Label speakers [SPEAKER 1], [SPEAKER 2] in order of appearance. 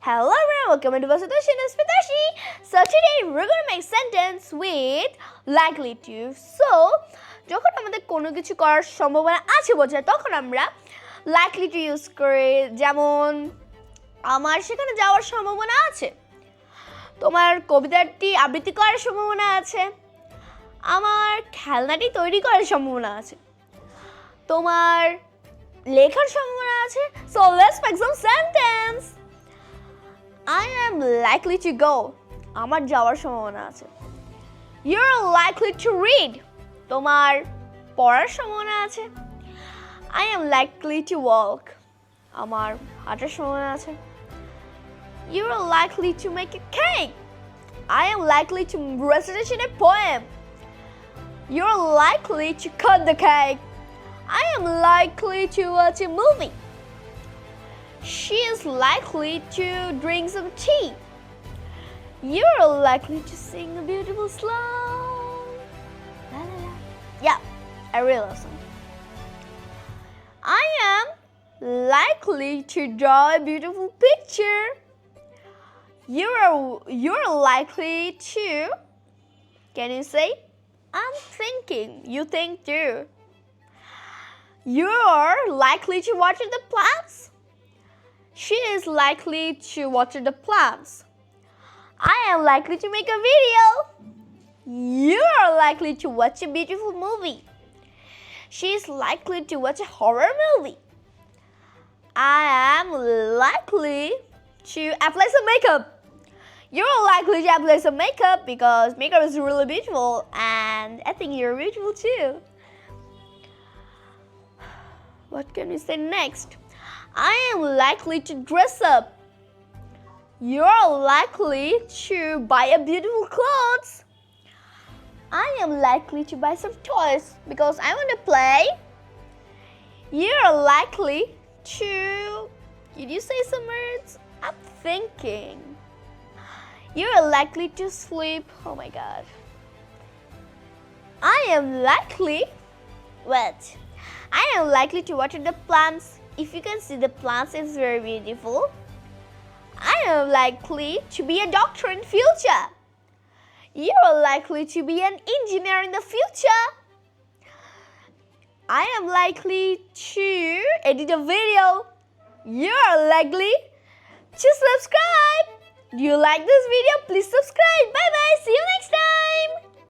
[SPEAKER 1] Hello everyone, welcome to Torshi with Torshi. So today we're going to make sentence with likely to. So যখন আমাদের কোনো কিছু করার সম্ভাবনা আছে বোঝায় তখন আমরা likely to ইউজ করি। যেমন আমার সেখানে যাওয়ার সম্ভাবনা আছে, তোমার কবিতাটি আবৃত্তি করার সম্ভাবনা আছে, আমার খেলনাটি তৈরি করার সম্ভাবনা আছে, তোমার লেখার সম্ভাবনা আছে। So let's make some sentence. I am likely to go. আমার যাওয়ার সম্ভাবনা আছে। You're likely to read. তোমার পড়ার সম্ভাবনা আছে। I am likely to walk. আমার হাঁটার সম্ভাবনা আছে। You're likely to make a cake. I am likely to recite a poem. You're likely to cut the cake. I am likely to watch a movie. She is likely to drink some tea. You're likely to sing a beautiful song. La la la. Yeah, I really love song. I am likely to draw a beautiful picture. You're likely to. Can you say? I'm thinking. You think too. You're likely to water the plants. She is likely to water the plants. I am likely to make a video. You are likely to watch a beautiful movie. She is likely to watch a horror movie. I am likely to apply some makeup. You're likely to apply some makeup because makeup is really beautiful and I think you're beautiful too. What can we say next? I am likely to dress up. You're likely to buy a beautiful clothes. I am likely to buy some toys because I want to play. You're likely to. Did you say some words? I'm thinking. You're likely to sleep. Oh my god. I am likely. What? I am likely to water the plants. If you can see the plants, it's very beautiful. I am likely to be a doctor in future. You are likely to be an engineer in the future. I am likely to edit a video. You are likely to subscribe. Do you like this video? Please subscribe. Bye bye. See you next time.